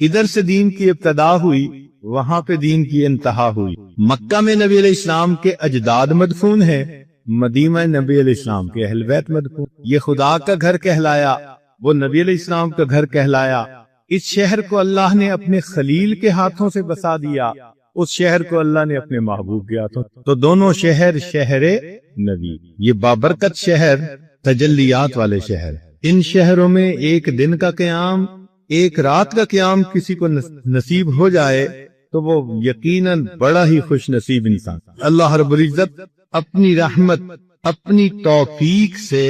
ادھر سے دین کی ابتدا ہوئی، وہاں پہ دین کی انتہا ہوئی۔ مکہ میں نبی علیہ السلام کے اجداد مدفون ہیں، مدینہ نبی علیہ السلام کے اہل بیت مدفون۔ یہ خدا کا گھر کہلایا، وہ نبی علیہ السلام کا گھر کہلایا۔ اس شہر کو اللہ نے اپنے خلیل کے ہاتھوں سے بسا دیا، اس شہر کو اللہ نے اپنے محبوب کے ہاتھوں، تو دونوں شہر شہر نبی، یہ بابرکت شہر، تجلیات والے شہر۔ ان شہروں میں ایک دن کا قیام، ایک رات کا قیام کسی کو نصیب ہو جائے تو وہ یقیناً بڑا ہی خوش نصیب انسان۔ اللہ رب العزت اپنی رحمت، اپنی توفیق سے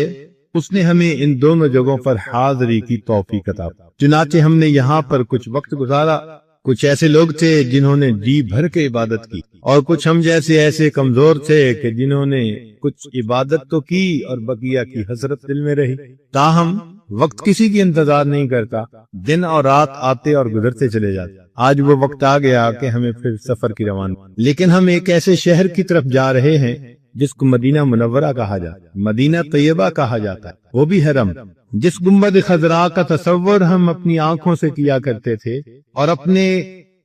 اس نے ہمیں ان دونوں جگہوں پر حاضری کی توفیق عطا کی۔ چنانچہ ہم نے یہاں پر کچھ وقت گزارا، کچھ ایسے لوگ تھے جنہوں نے جی بھر کے عبادت کی، اور کچھ ہم جیسے ایسے کمزور تھے کہ جنہوں نے کچھ عبادت تو کی اور بقیہ کی حسرت دل میں رہی۔ تاہم وقت کسی کی انتظار نہیں کرتا، دن اور رات آتے اور گزرتے چلے جاتے۔ آج وہ وقت آ گیا کہ ہمیں پھر سفر کی روانگی، لیکن ہم ایک ایسے شہر کی طرف جا رہے ہیں جس کو مدینہ منورہ کہا جاتا ہے، مدینہ طیبہ کہا جاتا ہے، وہ بھی حرم، جس گنبد خضراء کا تصور ہم اپنی آنکھوں سے کیا کرتے تھے اور اپنے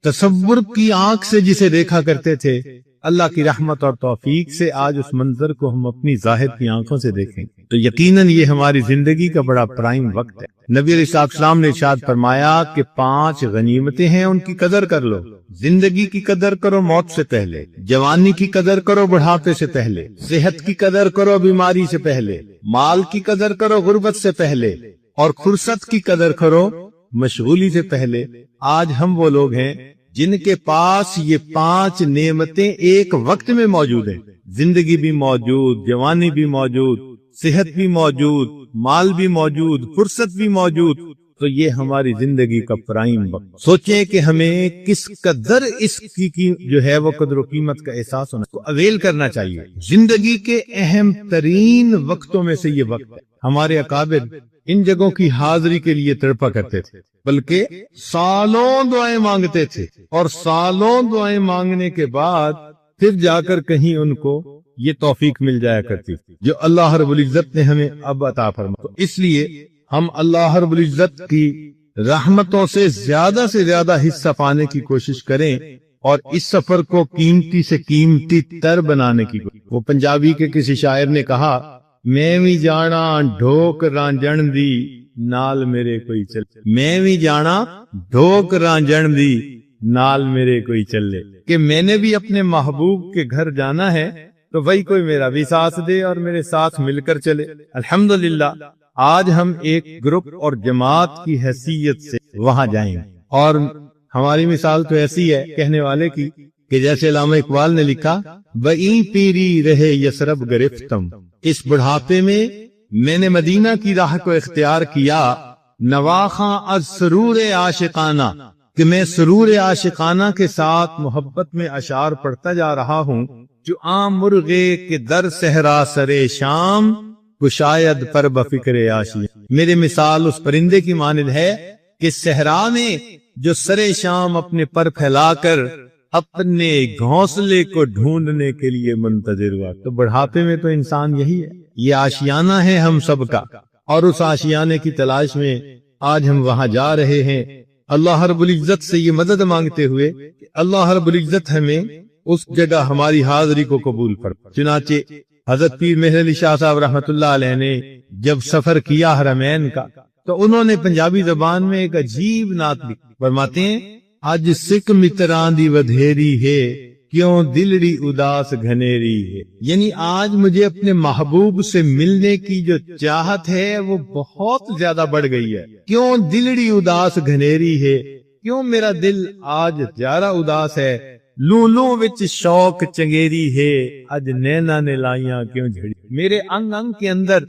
تصور کی آنکھ سے جسے دیکھا کرتے تھے، اللہ کی رحمت اور توفیق سے آج اس منظر کو ہم اپنی ظاہر کی آنکھوں سے دیکھیں تو یقیناً یہ ہماری زندگی کا بڑا پرائم وقت ہے۔ نبی علیہ السلام نے ارشاد فرمایا کہ 5 غنیمتیں ہیں، ان کی قدر کر لو۔ زندگی کی قدر کرو موت سے پہلے، جوانی کی قدر کرو بڑھاپے سے پہلے، صحت کی قدر کرو بیماری سے پہلے، مال کی قدر کرو غربت سے پہلے، اور فرصت کی قدر کرو مشغولی سے پہلے۔ آج ہم وہ لوگ ہیں جن کے پاس یہ 5 نعمتیں ایک وقت میں موجود ہیں، زندگی بھی موجود، جوانی بھی موجود، صحت بھی موجود، مال بھی موجود، فرصت بھی موجود، تو یہ ہماری زندگی کا پرائم وقت۔ سوچیں کہ ہمیں کس قدر اس کی جو ہے وہ قدر و قیمت کا احساس ہونا، کو اویل کرنا چاہیے۔ زندگی کے اہم ترین وقتوں میں سے یہ وقت ہے۔ ہمارے اکابر ان جگہوں کی حاضری کے لیے تڑپا کرتے تھے، بلکہ سالوں دعائیں مانگتے تھے، اور سالوں دعائیں مانگنے کے بعد پھر جا کر کہیں ان کو یہ توفیق مل جایا کرتی تھی جو اللہ رب العزت نے ہمیں اب عطا فرمائی۔ اس لیے ہم اللہ رب العزت کی رحمتوں سے زیادہ حصہ پانے کی کوشش کریں اور اس سفر کو قیمتی سے قیمتی تر بنانے کی کوشش۔ وہ پنجابی کے کسی شاعر نے کہا، میں بھی جانا ڈھوک رانجن دی نال میرے کوئی چل، میں بھی جانا ڈھوک رانجن دی نال میرے کوئی چلے، کہ میں نے بھی اپنے محبوب کے گھر جانا ہے تو وہی کوئی میرا بھی ساتھ دے اور میرے ساتھ مل کر چلے۔ الحمدللہ آج ہم ایک گروپ اور جماعت کی حیثیت سے وہاں جائیں گے، اور ہماری مثال تو ایسی ہے کہنے والے کی کہ جیسے علامہ اقبال نے لکھا، بئی پیری رہے یسرب گرفتم، اس بڑھاپے میں نے مدینہ کی راہ کو اختیار کیا، نواخاں از سرور عاشقانہ، کہ میں سرور عاشقانہ کے ساتھ محبت میں اشعار پڑھتا جا رہا ہوں، جو عام مرغے کے در صحرا سرے شام کو شاید پر بفکر عاشی۔ میرے مثال اس پرندے کی مانند ہے کہ صحرا میں جو سرے شام اپنے پر پھیلا کر اپنے گھونسلے کو ڈھونڈنے کے لیے منتظر ہوا۔ تو بڑھاپے میں تو انسان یہی ہے، یہ آشیانہ ہے ہم سب کا، اور اس آشیانے کی تلاش میں آج ہم وہاں جا رہے ہیں، اللہ رب العزت سے یہ مدد مانگتے ہوئے کہ اللہ رب العزت ہمیں اس جگہ ہماری حاضری کو قبول فرمائے۔ چنانچہ حضرت پیر مہر علی شاہ صاحب رحمۃ اللہ علیہ نے جب سفر کیا حرمین کا تو انہوں نے پنجابی زبان میں ایک عجیب نعت لکھی۔ فرماتے ہیں، آج سکھ متران دی ودھیری ہے، کیوں دلڑی اداس گھنیری ہے، یعنی آج مجھے اپنے محبوب سے ملنے کی جو چاہت ہے وہ بہت زیادہ بڑھ گئی ہے۔ کیوں دلڑی اداس گھنیری ہے، کیوں میرا دل آج زیادہ اداس ہے، لولوں وچ شوق چنگیری ہے، اج نینا نے لائیاں کیوں جھڑی، میرے انگ انگ کے اندر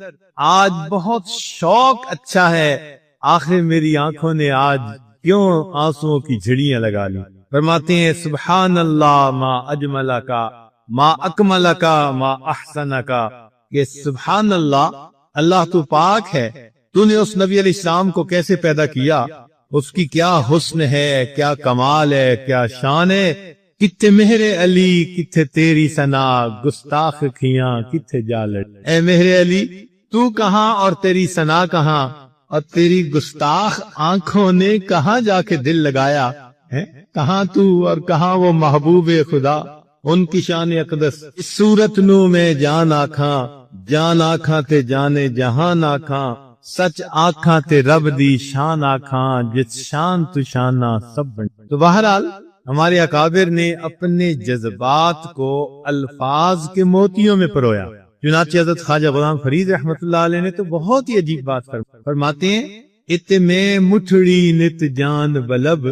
آج بہت شوق اچھا ہے، آخر میری آنکھوں نے آج کیوں آنسوؤں کی جھڑیاں لگا لی۔ فرماتے ہیں، سبحان اللہ ما اجمل کا ما اکمل کا ما احسن کا، کہ سبحان اللہ، اللہ تو پاک ہے، تو نے اس نبی علیہ السلام کو کیسے پیدا کیا، اس کی کیا حسن ہے، کیا کمال ہے، کیا شان ہے، کتھے مہر علی کتھے تیری ثنا، گستاخ کھیاں کتھے جالڑ، اے مہر علی تو کہاں اور تیری ثنا کہاں، اور تیری گستاخ آنکھوں نے کہاں جا کے دل لگایا ہے؟ کہاں تو اور کہاں وہ محبوب خدا، ان کی شان اقدس اس صورت نو میں جان آکھاں تے جانے جہان آکھاں، سچ آکھاں تے رب دی شان آکھاں، جس شان تو شانہ سب بن۔ تو بہرحال ہمارے اکابر نے اپنے جذبات کو الفاظ کے موتیوں میں پرویا۔ چنانچہ حضرت خواجہ غلام فرید رحمت اللہ علیہ نے تو بہت ہی عجیب بات فرماتے ہیں، ات میں مٹھڑی نت جان بلب،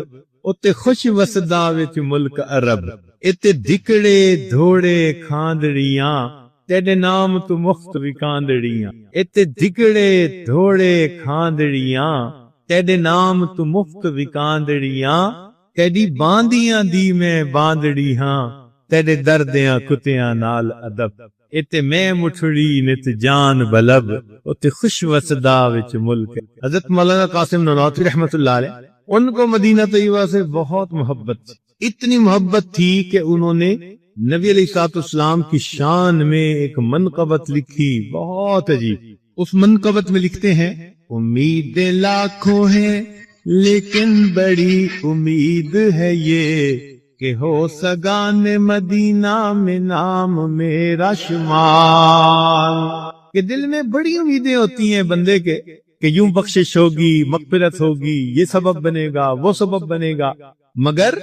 ات خوش وسدا وچ ملک عرب، ات دکڑے دھوڑے کھاندڑیاں، تیرے نام تو مفت وکاندڑیاں، ات دکڑے دھوڑے کھاندڑیاں، تیرے نام تو مفت وکاندڑیاں، تیری باندیاں دی میں باندڑی ہاں، تیرے دردیاں کتیاں نال ادب، ات میں مٹھڑی نت جان بلب، ات خوش وسدا وچ ملک۔ حضرت مولانا قاسم نانوتوی رحمت اللہ علیہ، ان کو مدینہ طیبہ سے بہت محبت تھی، اتنی محبت تھی کہ انہوں نے نبی علیہ الصلوۃ والسلام کی شان میں ایک منقبت لکھی، بہت عجیب۔ اس منقبت میں لکھتے ہیں، امید لاکھوں ہے لیکن بڑی امید ہے یہ، کہ ہو سگان مدینہ میں نام میرا شمار۔ کہ دل میں بڑی امیدیں ہوتی ہیں بندے کے کہ یوں بخشش ہوگی، مغفرت ہوگی، یہ سبب بنے گا، وہ سبب بنے گا، مگر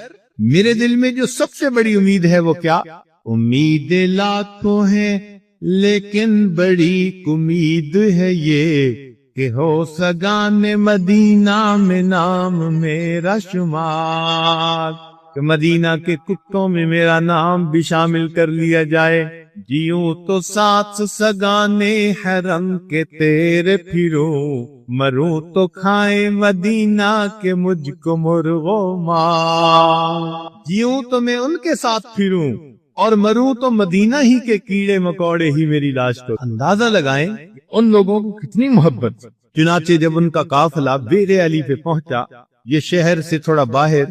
میرے دل میں جو سب سے بڑی امید ہے وہ کیا؟ امید لاکھوں ہے لیکن بڑی امید ہے یہ، کہ ہو سگان مدینہ میں نام میرا شمار، کہ مدینہ کے کتوں میں میرا نام بھی شامل کر لیا جائے، جیوں تو ساتھ سگانے حرم کے تیرے پھروں، مروں تو کھائے مدینہ کے مجھ کو مرغ و مار، جیوں تو میں ان کے ساتھ پھروں اور مروں تو مدینہ ہی کے کیڑے مکوڑے ہی میری لاش کو۔ اندازہ لگائیں ان لوگوں کو کتنی محبت۔ چنانچہ جب ان کا قافلہ بئر علی پہ پہنچا، یہ شہر سے تھوڑا باہر،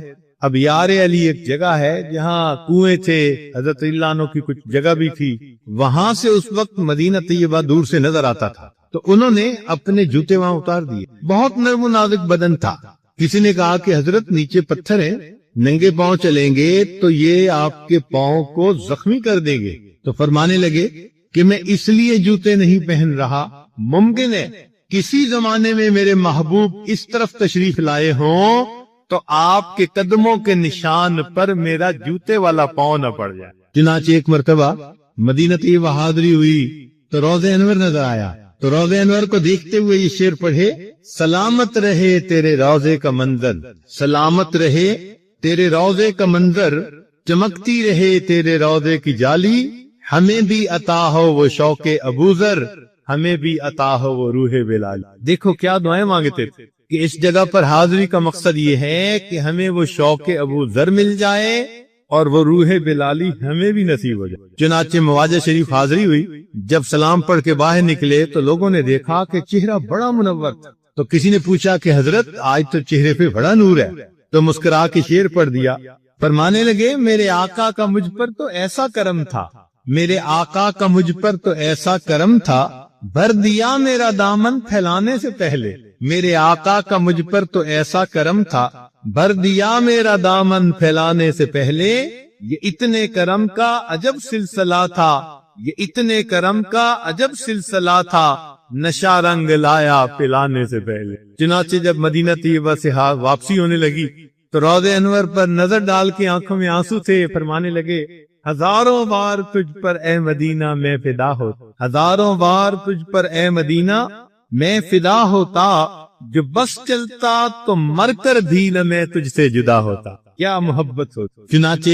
اب یار علی ایک جگہ ہے جہاں کنویں تھے، حضرت اللہ عنہ کی کچھ جگہ بھی تھی، وہاں سے اس وقت مدینہ طیبہ دور سے نظر آتا تھا، تو انہوں نے اپنے جوتے وہاں اتار دیے۔ بہت نرم و نازک بدن تھا۔ کسی نے کہا کہ حضرت نیچے پتھر ہیں، ننگے پاؤں چلیں گے تو یہ آپ کے پاؤں کو زخمی کر دیں گے، تو فرمانے لگے کہ میں اس لیے جوتے نہیں پہن رہا، ممکن ہے کسی زمانے میں میرے محبوب اس طرف تشریف لائے ہوں تو آپ کے قدموں کے نشان پر میرا جوتے والا پاؤں نہ پڑ جائے۔ چنانچہ ایک مرتبہ مدینہ طیبہ حاضری ہوئی تو روضہ انور نظر آیا، تو روضہ انور کو دیکھتے ہوئے یہ شعر پڑھے، سلامت رہے تیرے روضے کا منظر، سلامت رہے تیرے روضے کا منظر، چمکتی رہے تیرے روضے کی جالی، ہمیں بھی عطا ہو وہ شوق ابوذر، ہمیں بھی عطا ہو وہ روح بلال۔ دیکھو کیا دعائیں مانگتے تھے کہ اس جگہ پر حاضری کا مقصد یہ ہے کہ ہمیں وہ شوق ابوذر مل جائے اور وہ روح بلالی ہمیں بھی نصیب ہو جائے۔ چنانچہ مواجہ شریف حاضری ہوئی، جب سلام پڑھ کے باہر نکلے تو لوگوں نے دیکھا کہ چہرہ بڑا منور تھا، تو کسی نے پوچھا کہ حضرت آج تو چہرے پہ بڑا نور ہے، تو مسکرا کے شعر پڑھ دیا، فرمانے لگے میرے آقا کا مجھ پر تو ایسا کرم تھا، میرے آقا کا مجھ پر تو ایسا کرم تھا، بھر دیا میرا دامن پھیلانے سے پہلے، میرے آقا کا مجھ پر تو ایسا کرم تھا، بھر دیا میرا دامن پھیلانے سے پہلے، یہ اتنے کرم کا عجب سلسلہ تھا، یہ اتنے کرم کا عجب سلسلہ تھا، نشہ رنگ لایا پلانے سے پہلے۔ چنانچہ جب مدینہ طیبہ سے واپسی ہونے لگی تو روضہ انور پر نظر ڈال کے آنکھوں میں آنسو تھے، فرمانے لگے ہزاروں بار تجھ پر اے مدینہ میں فدا ہوتا، ہزاروں بار تجھ پر اے مدینہ میں فدا ہوتا، جو بس چلتا تو مر کر بھی نہ میں تجھ سے جدا ہوتا۔ کیا محبت ہوتی۔ چنانچہ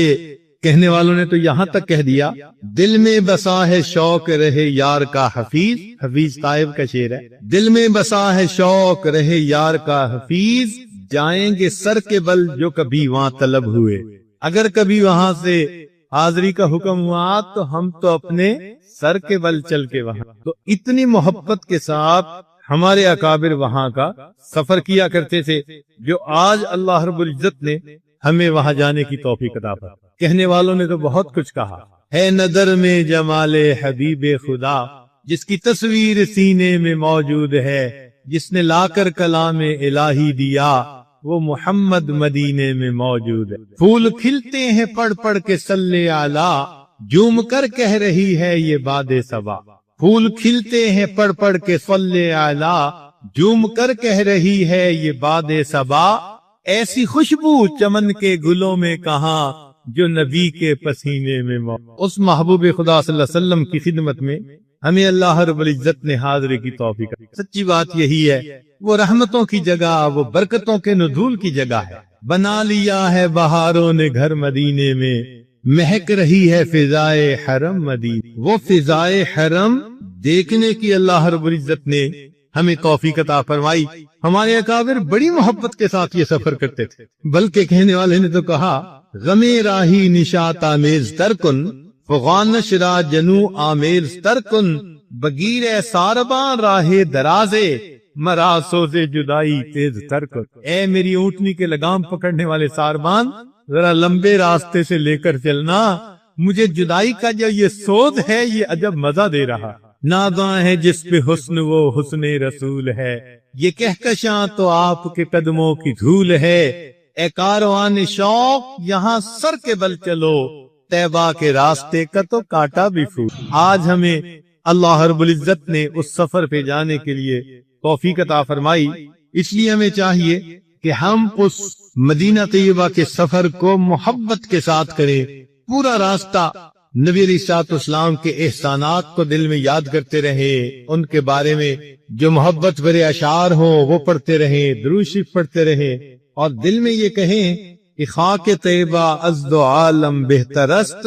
کہنے والوں نے تو یہاں تک کہہ دیا، دل میں بسا ہے شوق رہے یار کا حفیظ، حفیظ طائب کا شعر ہے، دل میں بسا ہے شوق رہے یار کا حفیظ، جائیں گے سر کے بل جو کبھی وہاں طلب ہوئے۔ اگر کبھی وہاں سے حاضری کا حکم ہوا تو ہم تو اپنے سر کے بل چل کے وہاں۔ تو اتنی محبت کے ساتھ ہمارے اکابر وہاں کا سفر کیا کرتے تھے، جو آج اللہ رب العزت نے ہمیں وہاں جانے کی توفیق عطا فرمائی۔ کہنے والوں نے تو بہت کچھ کہا ہے، نظر میں جمال حبیب خدا، جس کی تصویر سینے میں موجود ہے، جس نے لا کر کلام الہی دیا وہ محمد مدینے میں موجود ہے. پھول کھلتے ہیں پڑھ پڑھ کے صلی علی، جھوم کر کہہ رہی ہے یہ باد صبا. پھول کھلتے ہیں پڑھ پڑھ کے صلی علی، جھوم کر کہہ رہی ہے یہ باد صبا. ایسی خوشبو چمن کے گلوں میں کہاں جو نبی کے پسینے میں اس محبوب خدا صلی اللہ علیہ وسلم کی خدمت میں ہمیں اللہ رب العزت نے حاضری کی توفیق. سچی بات یہی ہے، وہ رحمتوں کی جگہ، وہ برکتوں کے نزول کی جگہ ہے. بنا لیا ہے بہاروں نے گھر مدینے میں، مہک رہی ہے فضائے حرم مدینے. وہ فضائے حرم دیکھنے کی اللہ رب العزت نے ہمیں توفیق عطا فرمائی. ہمارے اکابر بڑی محبت کے ساتھ یہ سفر کرتے تھے، بلکہ کہنے والے نے تو کہا غم راہی نشاط آمیز ترکن، فغانش را جنو آمیز ترکن، بگیر ساربان راہ درازے، مرا سوزے جدائی تیز ترکن. اے میری اونٹنی کے لگام پکڑنے والے ساربان، ذرا لمبے راستے سے لے کر چلنا، مجھے جدائی کا جو یہ سوز ہے یہ عجب مزہ دے رہا. ناداں ہے جس پہ حسن وہ حسن رسول ہے، یہ کہکشاں تو آپ کے قدموں کی دھول ہے. اے کاروان شوق یہاں سر کے بل چلو، طیبہ کے راستے کا تو کاٹا بھی پھول. آج ہمیں اللہ رب العزت نے اس سفر پہ جانے کے لیے توفیق عطا فرمائی، اس لیے ہمیں چاہیے کہ ہم اس مدینہ طیبہ کے سفر کو محبت کے ساتھ کریں. پورا راستہ نبی علیہ الصلوۃ والسلام کے احسانات کو دل میں یاد کرتے رہے، ان کے بارے میں جو محبت بھرے اشعار ہوں وہ پڑھتے رہیں، درود شریف پڑھتے رہیں، اور دل میں یہ کہیں کہ خاک طیبہ از دو عالم بہترست،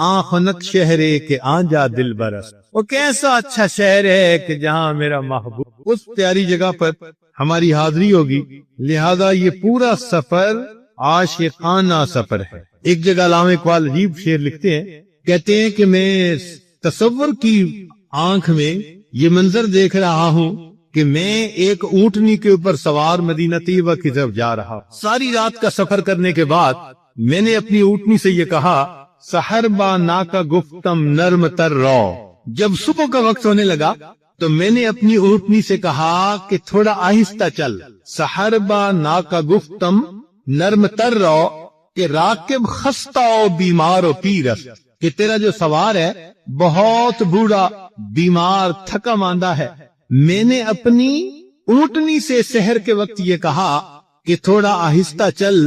آنخنک شہرے کے آنجا دل برست. وہ کیسا اچھا شہر ہے کہ جہاں میرا محبوب. اس پیاری جگہ پر ہماری حاضری ہوگی، لہذا یہ پورا سفر عاشقانہ سفر ہے. ایک جگہ علامہ اقبال عجیب شعر لکھتے ہیں، کہتے ہیں کہ میں تصور کی آنکھ میں یہ منظر دیکھ رہا ہوں کہ میں ایک اونٹنی کے اوپر سوار مدینہ طیبہ کی طرف جا رہا. ساری رات کا سفر کرنے کے بعد میں نے اپنی اونٹنی سے یہ کہا سحر با نا کا گفتم نرم تر رو. جب صبح کا وقت ہونے لگا تو میں نے اپنی اونٹنی سے کہا کہ تھوڑا آہستہ چل. سحر با نا کا گفتم نرم تر رو، کہ راکب خستہ و بیمار و پیرس، کہ تیرا جو سوار ہے بہت بوڑھا، بیمار، تھکا ماندہ ہے. میں نے اپنی اونٹنی سے سحر کے وقت یہ کہا کہ تھوڑا آہستہ چل،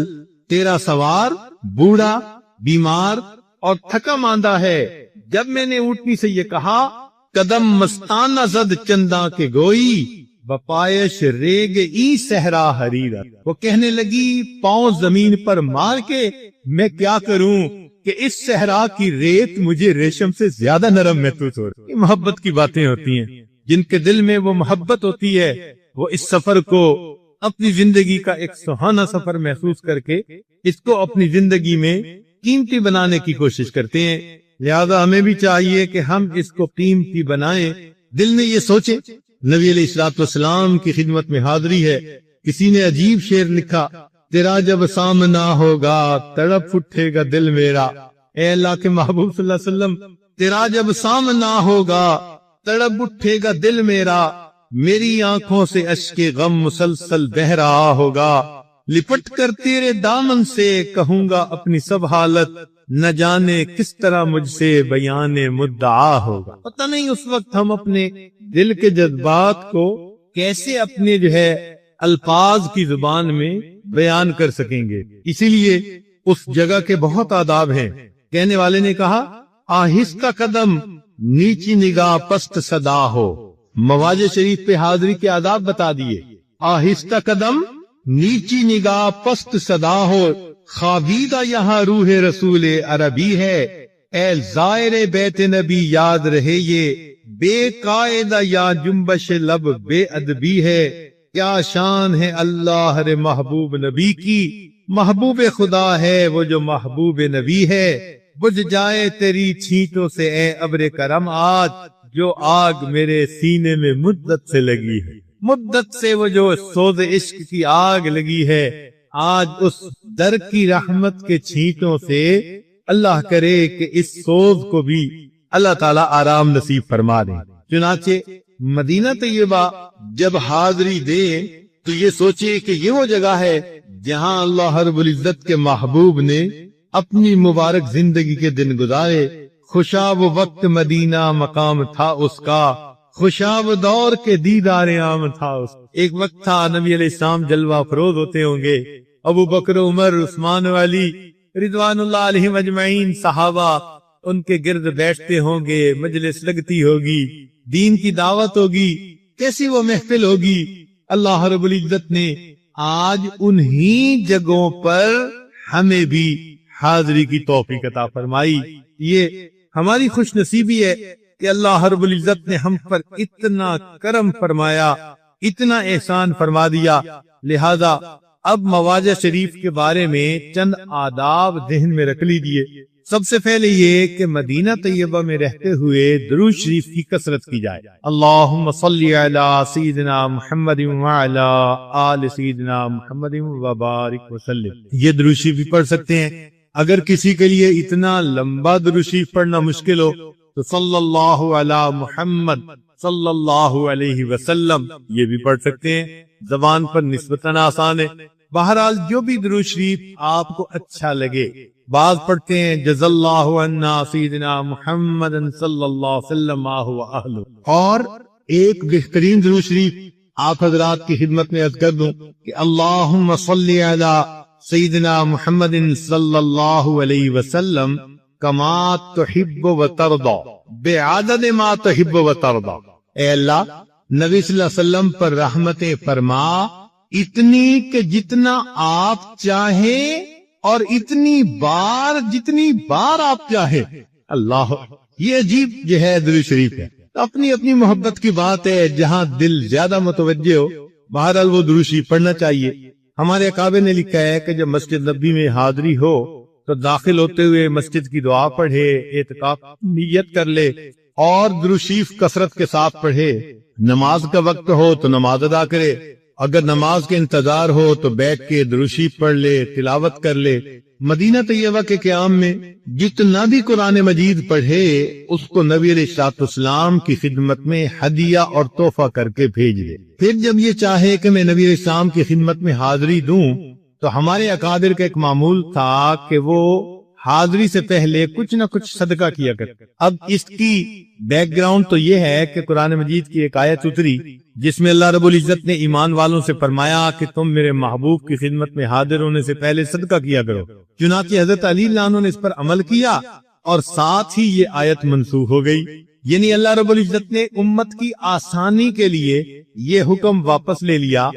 تیرا سوار بوڑھا، بیمار اور تھکا ماندہ ہے. جب میں نے اونٹنی سے یہ کہا قدم مستانہ زد چنداں کے گوئی، بپایش ریگ ای صحرا حریرہ. وہ کہنے لگی پاؤں زمین پر مار کے میں کیا کروں کہ اس صحرا کی ریت مجھے ریشم سے زیادہ نرم محسوس ہو رہی. محبت کی باتیں ہوتی ہیں، جن کے دل میں وہ محبت ہوتی ہے وہ اس سفر کو اپنی زندگی کا ایک سہانا سفر محسوس کر کے اس کو اپنی زندگی میں قیمتی بنانے کی کوشش کرتے ہیں. لہذا ہمیں بھی چاہیے کہ ہم اس کو قیمتی بنائیں. دل میں یہ سوچیں نبی علیہ الصلوۃ والسلام کی خدمت میں حاضری ہے. کسی نے عجیب شعر لکھا، تیرا جب سامنا ہوگا تڑپ اٹھے گا دل میرا. اے اللہ کے محبوب صلی اللہ علیہ وسلم، تیرا جب سامنا ہوگا تڑپ اٹھے گا دل میرا، میری آنکھوں سے اشک غم مسلسل بہ رہا ہوگا. لپٹ کر تیرے دامن سے کہوں گا اپنی سب حالت، نہ جانے کس طرح مجھ سے بیان مدعا ہوگا. پتہ نہیں اس وقت ہم اپنے دل کے جذبات کو کیسے اپنے الفاظ کی زبان میں بیان کر سکیں گے. اسی لیے اس جگہ کے بہت آداب ہیں. کہنے والے نے کہا آہستہ قدم نیچی نگاہ پست صدا ہو. مواز شریف پہ حاضری کے آداب بتا دیے. آہستہ قدم نیچی نگاہ پست صدا ہو، خوابیدہ یہاں روح رسول عربی ہے. اے زائر بیت نبی یاد رہے یہ، بے قاعدہ یا جنبش لب بے ادبی ہے. کیا شان ہے اللہ رے محبوب نبی کی، محبوب خدا ہے وہ جو محبوب نبی ہے. بجھ جائے تیری چھینٹوں سے اے ابر کرم آج، جو آگ میرے سینے میں مدت سے لگی ہے. مدت سے وہ جو سوز عشق کی آگ لگی ہے، آج اس در کی رحمت کے چھینٹوں سے اللہ کرے کہ اس سوز کو بھی اللہ تعالی آرام نصیب فرما دے. چنانچہ مدینہ طیبہ جب حاضری دے تو یہ سوچے کہ یہ وہ جگہ ہے جہاں اللہ رب العزت کے محبوب نے اپنی مبارک زندگی کے دن گزارے. خوشاب وقت مدینہ مقام تھا اس کا، خوشاب دور کے دیدار عام تھا اس کا. ایک وقت تھا نبی علیہ السلام جلوہ افروز ہوتے ہوں گے، ابو بکر، عمر، عثمان و علی رضوان اللہ علیہم اجمعین صحابہ ان کے گرد بیٹھتے ہوں گے، مجلس لگتی ہوگی، دین کی دعوت ہوگی، کیسی وہ محفل ہوگی. اللہ رب العزت نے آج انہی جگہوں پر ہمیں بھی حاضری کی توفیق عطا فرمائی. یہ ہماری خوش نصیبی ہے کہ اللہ رب العزت نے ہم پر اتنا کرم فرمایا، اتنا احسان فرما دیا. لہذا اب مواجہ شریف کے بارے میں چند آداب ذہن میں رکھ لیجیے. سب سے پہلے یہ کہ مدینہ طیبہ میں رہتے ہوئے درود شریف کی کثرت کی جائے. اللہم صلی علی سیدنا محمد وعلی آل سیدنا محمد وبارک وسلم. یہ درود شریف بھی پڑھ سکتے ہیں. اگر کسی کے لیے اتنا لمبا درود شریف پڑھنا مشکل ہو تو صلی اللہ علی محمد صلی اللہ علیہ وسلم یہ بھی پڑھ سکتے ہیں. زبان پر نسبتاً آسان ہے. بہرحال جو بھی درود شریف آپ کو اچھا لگے. بعض پڑھتے ہیں جزا اللہ عنا سیدنا محمد صلی اللہ علیہ وسلم اہلہ. اور ایک بہترین درود شریف آپ حضرات کی خدمت میں عرض کر دوں کہ اللہم صلی علی سیدنا محمد صلی اللہ علیہ وسلم کما تحب و ترضا بعدد ما تحب و ترضا. اے اللہ نبی صلی اللہ علیہ وسلم پر رحمتیں فرما اتنی کہ جتنا آپ چاہیں اور اتنی بار جتنی بار آپ چاہیں. اللہ، یہ عجیب جو ہے درود شریف ہے. اپنی اپنی محبت کی بات ہے، جہاں دل زیادہ متوجہ ہو بہرحال وہ درود شریف پڑھنا چاہیے. ہمارے اکابر نے لکھا ہے کہ جب مسجد نبی میں حاضری ہو تو داخل ہوتے ہوئے مسجد کی دعا پڑھے، اعتکاف نیت کر لے اور درود شریف کثرت کے ساتھ پڑھے. نماز کا وقت ہو تو نماز ادا کرے. اگر نماز کے انتظار ہو تو بیٹھ کے درود شریف پڑھ لے، تلاوت کر لے. مدینہ طیبہ کے قیام میں جتنا بھی قرآن مجید پڑھے اس کو نبی علیہ الصلوۃ والسلام کی خدمت میں ہدیہ اور تحفہ کر کے بھیج دے. پھر جب یہ چاہے کہ میں نبی علیہ السلام کی خدمت میں حاضری دوں تو ہمارے اکابر کا ایک معمول تھا کہ وہ حاضری سے پہلے کچھ نہ کچھ صدقہ کیا کرتے. اب اس کی بیک گراؤنڈ تو یہ ہے کہ قرآن مجید کی ایک آیت اتری جس میں اللہ رب العزت نے ایمان والوں سے فرمایا کہ تم میرے محبوب کی خدمت میں حاضر ہونے سے پہلے صدقہ کیا کرو. چنانچہ حضرت علی اللہ عنہ نے اس پر عمل کیا اور ساتھ ہی یہ آیت منسوخ ہو گئی. یعنی اللہ رب العزت نے امت کی آسانی کے لیے یہ حکم واپس لے لیا،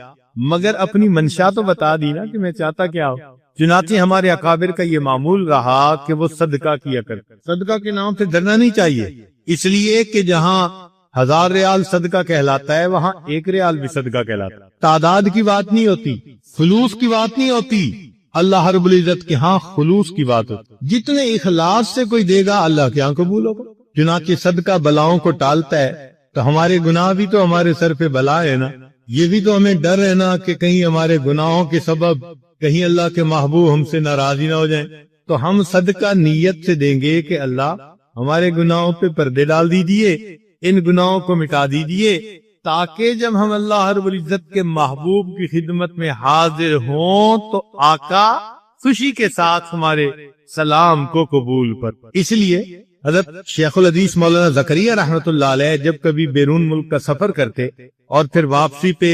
مگر اپنی منشا تو بتا دی نا کہ میں چاہتا کیا ہو. چنانچہ ہمارے اکابر کا یہ معمول رہا کہ وہ صدقہ کیا کرتے. صدقہ کے نام سے ڈرنا نہیں چاہیے، اس لیے کہ جہاں 1000 ریال صدقہ کہلاتا ہے وہاں 1 ریال بھی صدقہ کہلاتا ہے. تعداد کی بات نہیں ہوتی، خلوص کی بات نہیں ہوتی. اللہ رب العزت کے ہاں خلوص کی بات ہوتی. جتنے اخلاص سے کوئی دے گا اللہ کے ہاں قبول ہوگا. چنانچہ صدقہ بلاؤں کو ٹالتا ہے تو ہمارے گناہ بھی تو ہمارے سر پہ بلا ہے نا. یہ بھی تو ہمیں ڈر ہے نا کہ کہیں ہمارے گناہوں کے سبب کہیں اللہ کے محبوب ہم سے ناراضی نہ ہو جائیں. تو ہم صدقہ نیت سے دیں گے کہ اللہ ہمارے گناہوں پہ پردے ڈال دیجیے، ان گناہوں کو مٹا دیجیے، تاکہ جب ہم اللہ رب العزت کے محبوب کی خدمت میں حاضر ہوں تو آقا خوشی کے ساتھ ہمارے سلام کو قبول پر. اس لیے حضرت شیخ الحدیث مولانا زکریا رحمۃ اللہ علیہ جب کبھی بیرون ملک کا سفر کرتے اور پھر واپسی پہ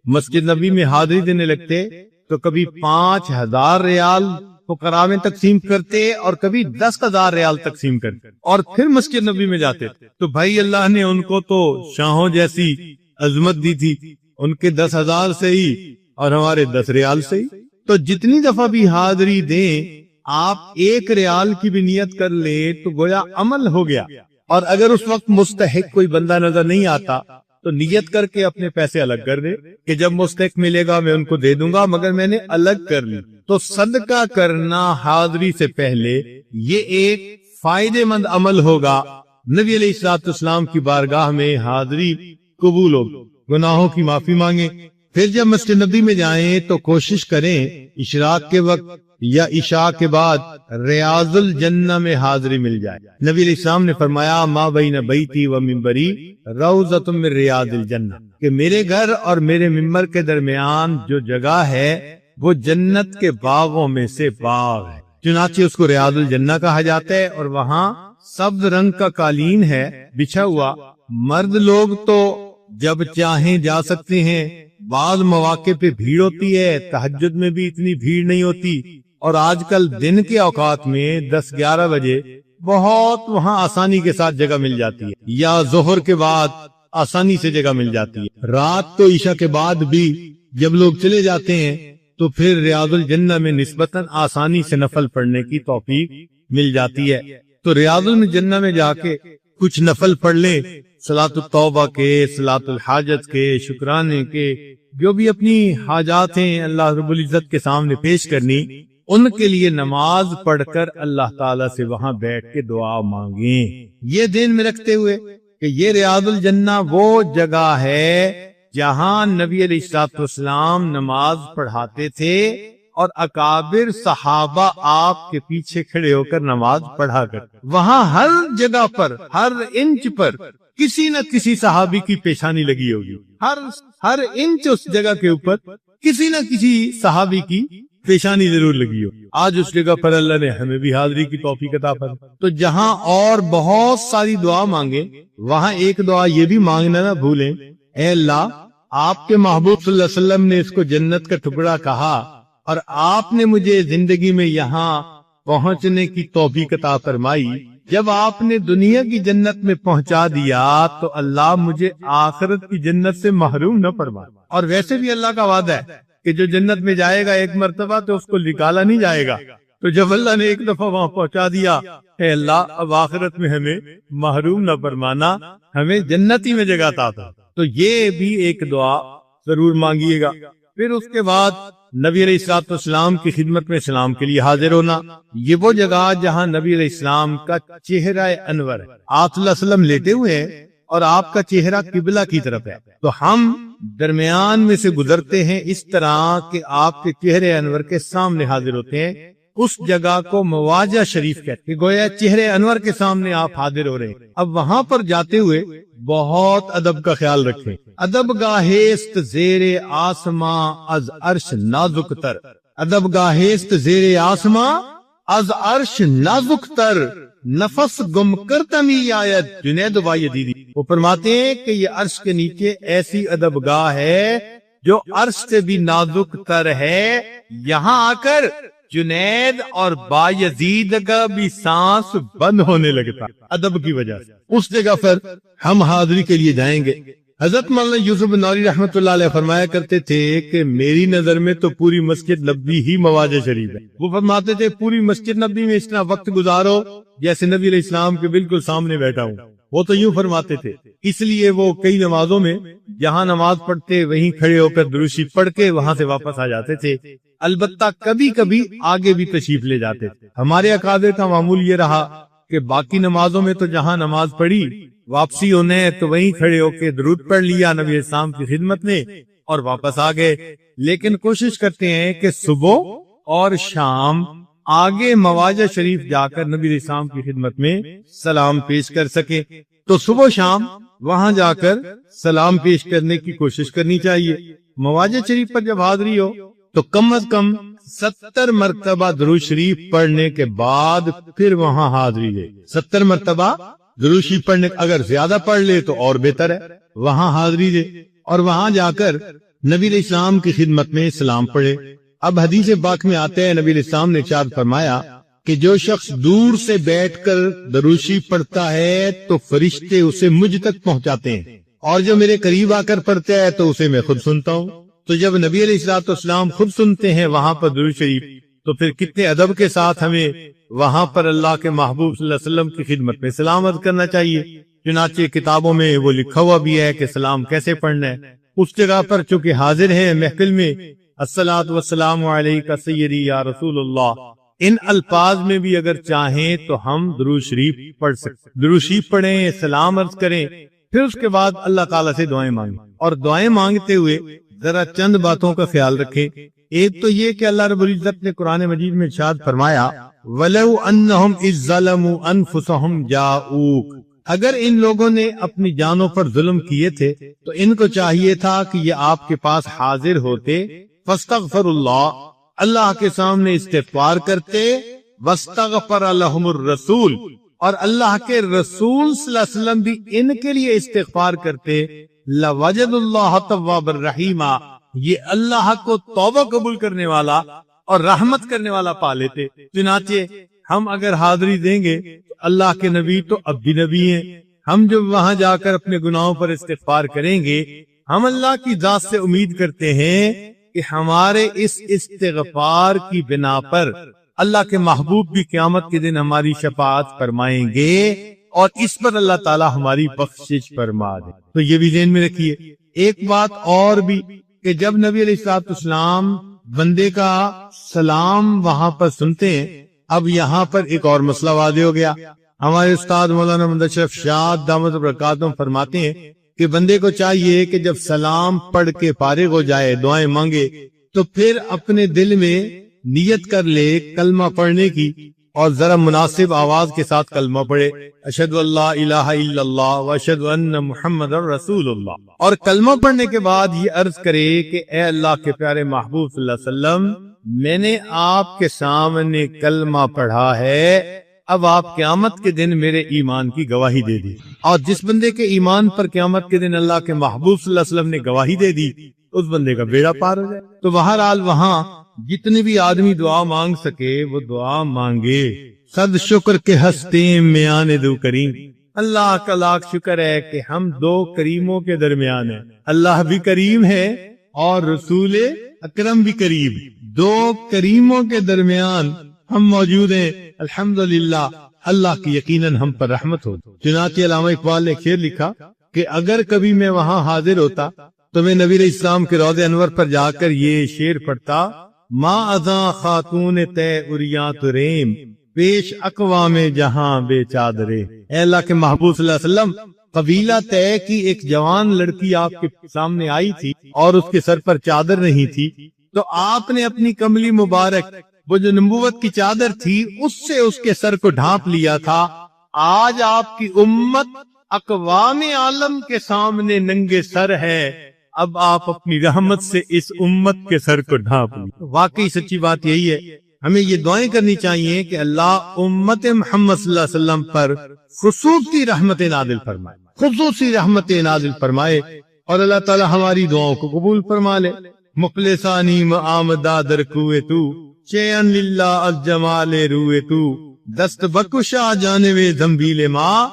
مسجد نبی میں حاضری دینے لگتے تو کبھی 5000 ریال فقراء میں تقسیم کرتے اور کبھی 10,000 ریال تقسیم کرتے اور پھر مسجد نبی میں جاتے. تو بھائی اللہ نے ان کو تو شاہوں جیسی عظمت دی تھی، ان کے 10,000 سے ہی اور ہمارے 10 ریال سے ہی. تو جتنی دفعہ بھی حاضری دیں آپ 1 ریال کی بھی نیت کر لے تو گویا عمل ہو گیا. اور اگر اس وقت مستحق کوئی بندہ نظر نہیں آتا تو نیت کر کے اپنے پیسے الگ کر دے کہ جب مستحق ملے گا میں ان کو دے دوں گا، مگر میں نے الگ کر لی. تو صدقہ کرنا حاضری سے پہلے یہ ایک فائدے مند عمل ہوگا. نبی علیہ الصلوۃ والسلام کی بارگاہ میں حاضری قبول ہوگی. گناہوں کی معافی مانگیں. پھر جب مسجد نبی میں جائیں تو کوشش کریں اشراق کے وقت یا عشاء کے بعد ریاض الجنہ میں حاضری مل جائے۔ نبی علیہ السلام نے فرمایا ما بین بیتی و منبری روضۃ من ریاض الجنہ، کہ میرے گھر اور میرے منبر کے درمیان جو جگہ ہے وہ جنت کے باغوں میں سے باغ ہے، چنانچہ اس کو ریاض الجنہ کہا جاتا ہے، اور وہاں سبز رنگ کا قالین ہے بچھا ہوا۔ مرد لوگ تو جب چاہیں جا سکتے ہیں، بعض مواقع پہ بھیڑ ہوتی ہے، تہجد میں بھی اتنی بھیڑ نہیں ہوتی، اور آج کل دن کے اوقات میں 10-11 بجے بہت وہاں آسانی کے ساتھ جگہ مل جاتی ہے، یا ظہر کے بعد آسانی سے جگہ مل جاتی ہے۔ رات تو عشاء کے بعد بھی جب لوگ چلے جاتے ہیں تو پھر ریاض الجنہ میں نسبتاً آسانی سے نفل پڑھنے کی توفیق مل جاتی ہے۔ تو ریاض الجنہ میں جا کے کچھ نفل پڑھ لیں، صلاۃ التوبہ کے، صلاۃ الحاجت کے، شکرانے کے، جو بھی اپنی حاجات ہیں اللہ رب العزت کے سامنے پیش کرنی، ان کے لیے نماز پڑھ کر اللہ تعالیٰ سے وہاں بیٹھ کے دعا مانگیں، یہ دین میں رکھتے ہوئے کہ یہ ریاض الجنہ وہ جگہ ہے جہاں نبی علیہ الصلوۃ والسلام نماز پڑھاتے تھے، اور اکابر صحابہ آپ کے پیچھے کھڑے ہو کر نماز پڑھا کر۔ وہاں ہر جگہ پر، ہر انچ پر کسی نہ کسی صحابی کی پیشانی لگی ہوگی، ہر انچ اس جگہ کے اوپر کسی نہ کسی صحابی کی پیشانی ضرور لگی ہو۔ آج اس جگہ پر اللہ نے ہمیں بھی حاضری کی توفیق عطا فرمائے۔ تو جہاں اور بہت ساری دعا مانگے، وہاں ایک دعا یہ بھی مانگنا نہ بھولیں، اے اللہ، آپ کے محبوب صلی اللہ علیہ وسلم نے اس کو جنت کا ٹکڑا کہا، اور آپ نے مجھے زندگی میں یہاں پہنچنے کی توفیق عطا فرمائی۔ جب آپ نے دنیا کی جنت میں پہنچا دیا تو اللہ مجھے آخرت کی جنت سے محروم نہ فرمائے۔ اور ویسے بھی اللہ کا وعدہ ہے کہ جو جنت میں جائے گا ایک مرتبہ تو اس کو نکالا نہیں جائے گا۔ تو جب اللہ نے ایک دفعہ وہاں پہنچا دیا، اے اللہ اب آخرت میں ہمیں محروم نہ فرمانا، ہمیں جنتی میں جگہ عطا فرما۔ تو یہ بھی ایک دعا ضرور مانگیے گا۔ پھر اس کے بعد نبی علیہ الصلوۃ والسلام کی خدمت میں سلام کے لیے حاضر ہونا، یہ وہ جگہ جہاں نبی علیہ السلام کا چہرہ انور ہے۔ آپ صلی اللہ علیہ وسلم لیٹے ہوئے ہیں اور آپ کا چہرہ قبلہ کی طرف ہے، تو ہم درمیان میں سے گزرتے ہیں اس طرح کہ آپ کے چہرے انور کے سامنے حاضر ہوتے ہیں۔ اس جگہ کو مواجہ شریف کہتے ہیں، گویا چہرے انور کے سامنے آپ حاضر ہو رہے ہیں۔ اب وہاں پر جاتے ہوئے بہت ادب کا خیال رکھیں۔ ادب گاہست زیر آسماں از عرش نازک تر، ادب گاہست زیر آسماں از عرش نازک تر، نفس گم کرتمی آیت جنید وایدیدی۔ وہ فرماتے ہیں کہ یہ عرش کے نیچے ایسی ادب گاہ ہے جو عرش سے بھی نازک تر ہے، یہاں آ کر جنید اور بایزید کا بھی سانس بند ہونے لگتا ادب کی وجہ سے۔ اس جگہ پر ہم حاضری کے لیے جائیں گے۔ حضرت مولانا یوسف نوری رحمۃ اللہ علیہ فرمایا کرتے تھے کہ میری نظر میں تو پوری مسجد نبوی ہی مواضع شریف ہے۔ وہ فرماتے تھے پوری مسجد نبوی میں اتنا وقت گزارو جیسے نبی علیہ السلام کے بالکل سامنے بیٹھا ہوں۔ وہ تو یوں فرماتے تھے، اس لیے وہ کئی نمازوں میں جہاں نماز پڑھتے وہیں کھڑے ہو کر درود شریف پڑھ کے وہاں سے واپس آ جاتے تھے۔ البتہ کبھی کبھی آگے بھی تشریف لے جاتے تھے۔ ہمارے اکابر کا معمول یہ رہا کہ باقی نمازوں میں تو جہاں نماز پڑھی واپسی ہونے تو وہیں کھڑے ہو کے درود پڑھ لیا نبی السلام کی خدمت میں اور واپس آ گئے، لیکن کوشش کرتے ہیں کہ صبح اور شام آگے مواجہ شریف جا کر نبی السلام کی خدمت میں سلام پیش کر سکے۔ تو صبح شام وہاں جا کر سلام پیش کرنے کی کوشش کرنی چاہیے۔ مواجہ شریف پر جب حاضری ہو تو کم از کم 70 مرتبہ درود شریف پڑھنے کے بعد پھر وہاں حاضری دے۔ 70 مرتبہ درود شریف پڑھنے، اگر زیادہ پڑھ لے تو اور بہتر ہے، وہاں حاضری دے اور وہاں جا کر نبی علیہ السلام کی خدمت میں سلام پڑھے۔ اب حدیث پاک میں آتے ہیں، نبی علیہ السلام نے ارشاد فرمایا کہ جو شخص دور سے بیٹھ کر درود شریف پڑھتا ہے تو فرشتے اسے مجھ تک پہنچاتے ہیں، اور جو میرے قریب آ کر پڑھتا ہے تو اسے میں خود سنتا ہوں۔ تو جب نبی علیہ الصلوۃ والسلام خود سنتے ہیں وہاں پر درود شریف، تو پھر کتنے ادب کے ساتھ ہمیں وہاں پر اللہ کے محبوب صلی اللہ علیہ وسلم کی خدمت میں سلام عرض کرنا چاہیے۔ چنانچہ کتابوں میں وہ لکھا ہوا بھی ہے کہ سلام کیسے پڑھنا ہے۔ اس جگہ پر چونکہ حاضر ہیں محفل میں، الصلاۃ والسلام علیک سیدی یا رسول اللہ، ان الفاظ میں بھی اگر چاہیں تو ہم درود شریف پڑھ سکتے، درود شریف پڑھیں، سلام عرض کریں، پھر اس کے بعد اللہ تعالیٰ سے دعائیں مانگیں، اور دعائیں مانگتے ہوئے ذرا چند باتوں کا خیال رکھیں۔ ایک تو یہ کہ اللہ رب العزت نے قرآن مجید میں ارشاد فرمایا وَلَوْ أَنَّهُمْ إِذْ ظَلَمُوا أَنفُسَهُمْ جَاءُوكَ، اگر ان لوگوں نے اپنی جانوں پر ظلم کیے تھے تو ان کو چاہیے تھا کہ یہ آپ کے پاس حاضر ہوتے، فاستغفر اللہ، اللہ کے سامنے استغفار کرتے، واستغفر لهم الرسول، اور اللہ کے رسول صلی اللہ علیہ وسلم بھی ان کے لیے استغفار کرتے، لوجد اللہ توابا رحیما، یہ اللہ کو توبہ قبول کرنے والا اور رحمت کرنے والا پا لیتے۔ چنانچہ ہم اگر حاضری دیں گے تو اللہ کے نبی تو اب بھی نبی ہیں، ہم جب وہاں جا کر اپنے گناہوں پر استغفار کریں گے، ہم اللہ کی ذات سے امید کرتے ہیں کہ ہمارے اس استغفار کی بنا پر اللہ کے محبوب بھی قیامت کے دن ہماری شفاعت فرمائیں گے اور اس پر اللہ تعالی ہماری بخشش فرما دے۔ تو یہ بھی ذہن میں رکھیے۔ ایک بات اور بھی کہ جب نبی علیہ الصلوۃ والسلام بندے کا سلام وہاں پر سنتے ہیں، اب یہاں پر ایک اور مسئلہ واضح ہو گیا۔ ہمارے استاد مولانا محمد اشرف شاد دامت برکاتہم فرماتے ہیں کہ بندے کو چاہیے کہ جب سلام پڑھ کے فارغ ہو جائے، دعائیں مانگے، تو پھر اپنے دل میں نیت کر لے کلمہ پڑھنے کی، اور ذرا مناسب آواز کے ساتھ کلمہ پڑھے، اشہد ان لا الہ الا اللہ واشہد ان محمد رسول اللہ، اور کلمہ پڑھنے کے بعد یہ عرض کرے کہ اے اللہ کے پیارے محبوب صلی اللہ علیہ وسلم، میں نے آپ کے سامنے کلمہ پڑھا ہے، اب آپ قیامت کے دن میرے ایمان کی گواہی دے دی۔ اور جس بندے کے ایمان پر قیامت کے دن اللہ کے محبوب صلی اللہ علیہ وسلم نے گواہی دے دی، اس بندے کا بیڑا پار ہو جائے۔ تو بہرحال وہاں جتنے بھی آدمی دعا مانگ سکے وہ دعا مانگے۔ صد شکر کے ہستے میں آنے دو کریم، اللہ کا لاکھ شکر ہے کہ ہم دو کریموں کے درمیان ہیں، اللہ بھی کریم ہے اور رسول اکرم بھی کریم، دو کریموں کے درمیان ہم موجود ہیں۔ الحمدللہ، اللہ کی یقیناً ہم پر رحمت ہو۔ چنانچہ علامہ اقبال نے شعر لکھا کہ اگر کبھی میں وہاں حاضر ہوتا تو میں نبی علیہ السلام کے روضہ انور پر جا کر یہ شعر پڑھتا، ما ازاں خاتون تے اریاں تریم، پیش اقوام جہاں بے چادرے۔ اے اللہ کے محبوب صلی اللہ علیہ وسلم، قبیلہ تے کی ایک جوان لڑکی آپ کے سامنے آئی تھی اور اس کے سر پر چادر نہیں تھی، تو آپ نے اپنی کملی مبارک، وہ جو نبوت کی چادر تھی، اس سے اس کے سر کو ڈھانپ لیا تھا۔ آج آپ کی امت اقوام عالم کے سامنے ننگے سر ہے، اب آپ اپنی رحمت سے اس امت کے سر کو ڈھانپ لیں۔ واقعی سچی بات یہی ہے، ہمیں یہ دعائیں کرنی چاہیے کہ اللہ امت محمد صلی اللہ علیہ وسلم پر خصوصی رحمت نازل فرمائے، خصوصی رحمت نازل فرمائے، اور اللہ تعالی ہماری دعاؤں کو قبول فرما لے۔ مخلصانی آمدہ در کوئے تو، چین للہ الجمال روئے تو، دست بکشا جانوے زنبیل ماں،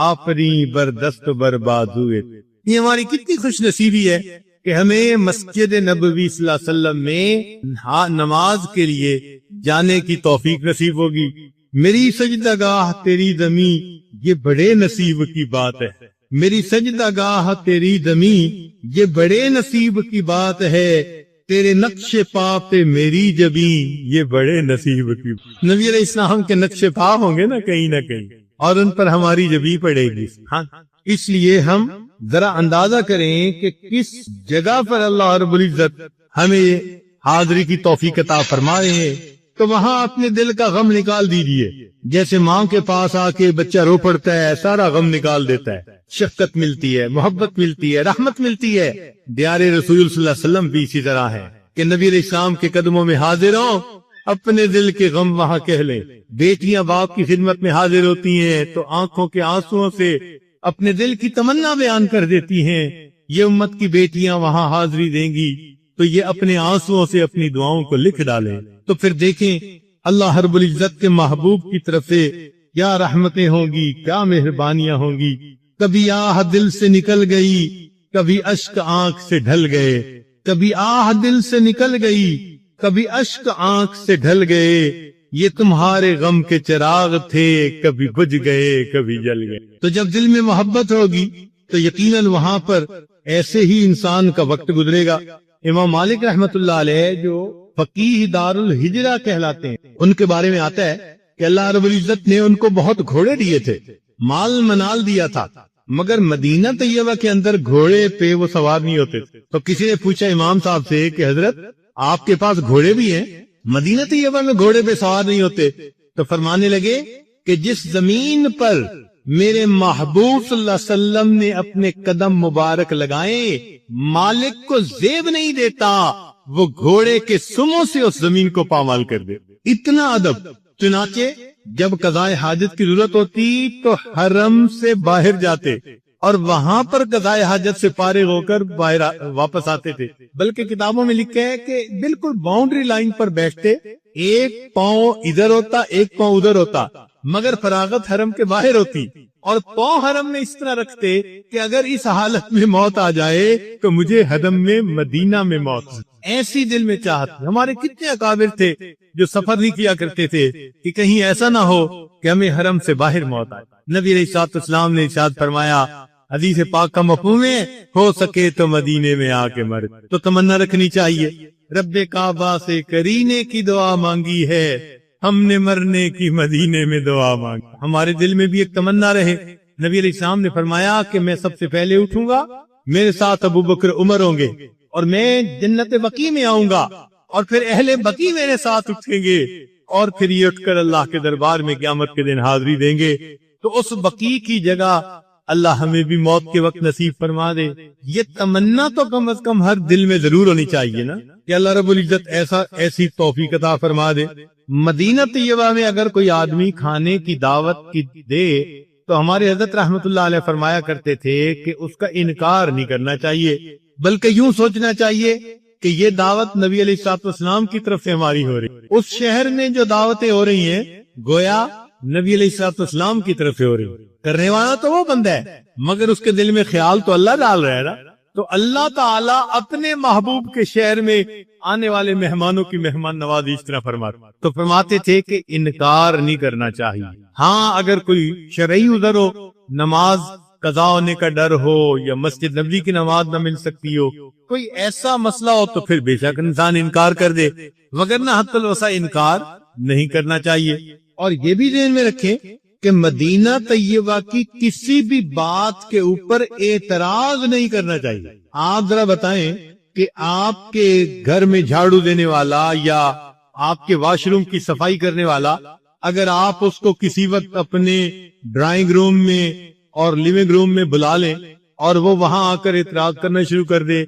آفری بر دست بر بازوئے۔ یہ ہماری کتنی خوش نصیبی ہے کہ ہمیں مسجد نبوی صلی اللہ علیہ وسلم میں نماز کے لیے جانے کی توفیق نصیب ہوگی۔ میری سجدہ گاہ تیری زمین، یہ بڑے نصیب کی بات ہے، میری سجدہ گاہ تیری زمین، یہ بڑے نصیب کی بات ہے، تیرے نقش پا پہ میری جبین، یہ بڑے نصیب کی بات۔ نبی علیہ السلام کے نقش پا ہوں گے نا کہیں، اور ان پر ہماری جبین پڑے گی۔ ہاں، اس لیے ہم ذرا اندازہ کریں کہ کس جگہ پر اللہ رب العزت ہمیں حاضری کی توفیق عطا فرما رہے ہیں، تو وہاں اپنے دل کا غم نکال دیجئے۔ جیسے ماں کے پاس آ کے بچہ رو پڑتا ہے، سارا غم نکال دیتا ہے، شفقت ملتی ہے، محبت ملتی ہے، رحمت ملتی ہے۔ دیار رسول صلی اللہ علیہ وسلم بھی اسی طرح ہے کہ نبی علیہ السلام کے قدموں میں حاضر ہوں، اپنے دل کے غم وہاں کہہ لیں۔ بیٹیاں باپ کی خدمت میں حاضر ہوتی ہیں تو آنکھوں کے آنسوؤں سے اپنے دل کی تمنا بیان کر دیتی ہیں۔ یہ امت کی بیٹیاں وہاں حاضری دیں گی تو یہ اپنے آنسوؤں سے اپنی دعاؤں کو لکھ ڈالیں، تو پھر دیکھیں اللہ رب العزت کے محبوب کی طرف سے کیا رحمتیں ہوں گی، کیا مہربانیاں ہوں گی۔ کبھی آہ دل سے نکل گئی، کبھی اشک آنکھ سے ڈھل گئے، کبھی آہ دل سے نکل گئی، کبھی اشک آنکھ سے ڈھل گئے، یہ تمہارے غم کے چراغ تھے، کبھی بجھ گئے کبھی جل گئے۔ تو جب دل میں محبت ہوگی تو یقیناً وہاں پر ایسے ہی انسان کا وقت گزرے گا۔ امام مالک رحمت اللہ علیہ جو فقیہ دار الہجرہ کہلاتے ہیں، ان کے بارے میں آتا ہے کہ اللہ رب العزت نے ان کو بہت گھوڑے دیے تھے، مال منال دیا تھا، مگر مدینہ طیبہ کے اندر گھوڑے پہ وہ سوار نہیں ہوتے تھے۔ تو کسی نے پوچھا امام صاحب سے کہ حضرت آپ کے پاس گھوڑے بھی ہیں؟ مدینہ طیبہ میں گھوڑے پہ سوار نہیں ہوتے. تو فرمانے لگے کہ جس زمین پر میرے محبوب صلی اللہ علیہ وسلم نے اپنے قدم مبارک لگائے مالک کو زیب نہیں دیتا وہ گھوڑے کے سموں سے اس زمین کو پامال کر دے. اتنا ادب. چنانچہ جب قضاء حاجت کی ضرورت ہوتی تو حرم سے باہر جاتے اور وہاں پر قضاء حاجت سے فارغ ہو کر باہر واپس آتے تھے. بلکہ کتابوں میں لکھا ہے کہ بالکل باؤنڈری لائن پر بیٹھتے, ایک پاؤں ادھر ہوتا ایک پاؤں ادھر ہوتا, مگر فراغت حرم کے باہر ہوتی, اور پاؤں حرم میں اس طرح رکھتے کہ اگر اس حالت میں موت آ جائے تو مجھے حرم میں مدینہ میں موت. ایسی دل میں چاہت. ہمارے کتنے اکابر تھے جو سفر نہیں کیا کرتے تھے کہ کہیں ایسا نہ ہو کہ ہمیں حرم سے باہر موت آئے. نبی علیہ الصلوۃ والسلام نے ارشاد فرمایا, حدیث پاک کا مفہوم ہے, ہو سکے تو مدینے میں آ کے مر. تو تمنا رکھنی چاہیے. رب کعبہ سے کرینے کی دعا مانگی ہے, ہم نے مرنے کی مدینے میں دعا مانگی. ہمارے دل میں بھی ایک تمنا رہے. نبی علیہ السلام نے فرمایا کہ میں سب سے پہلے اٹھوں گا, میرے ساتھ ابو بکر عمر ہوں گے, اور میں جنت بقی میں آؤں گا, اور پھر اہل بقی میرے ساتھ اٹھیں گے, اور پھر یہ اٹھ کر اللہ کے دربار میں قیامت کے دن حاضری دیں گے. تو اس بقی کی جگہ اللہ ہمیں بھی موت کے وقت نصیب فرما دے. یہ تمنا تو کم از کم ہر دل میں ضرور ہونی چاہیے نا, کہ اللہ رب العزت ایسی توفیق عطا فرما دے. مدینہ طیبہ میں اگر کوئی آدمی کھانے کی دعوت کی دے تو ہمارے حضرت رحمت اللہ علیہ فرمایا کرتے تھے کہ اس کا انکار نہیں کرنا چاہیے, بلکہ یوں سوچنا چاہیے کہ یہ دعوت نبی علیہ الصلوۃ والسلام کی طرف سے ہماری ہو رہی. اس شہر میں جو دعوتیں ہو رہی ہیں گویا نبی علیہ الصلوۃ والسلام کی طرف سے ہو رہی. کرنے والا تو وہ بندہ ہے, مگر اس کے دل میں خیال تو اللہ ڈال رہا ہے نا. تو اللہ تعالیٰ اپنے محبوب کے شہر میں آنے والے مہمانوں کی مہمان نوازی اس طرح فرماتے. تو فرماتے تھے کہ انکار نہیں کرنا چاہیے. ہاں اگر کوئی شرعی عذر ہو, نماز قضا ہونے کا ڈر ہو, یا مسجد نبوی کی نماز نہ مل سکتی ہو, کوئی ایسا مسئلہ ہو تو پھر بے شک انسان انکار کر دے, وگرنہ حتی الوسع انکار نہیں کرنا چاہیے. اور یہ بھی ذہن میں رکھیں کہ مدینہ طیبہ کی کسی بھی بات کے اوپر اعتراض نہیں کرنا چاہیے. آپ ذرا بتائیں کہ آپ کے گھر میں جھاڑو دینے والا یا آپ کے واش روم کی صفائی کرنے والا, اگر آپ اس کو کسی وقت اپنے ڈرائنگ روم میں اور لیونگ روم میں بلا لیں اور وہ وہاں آ کر اعتراض کرنا شروع کر دے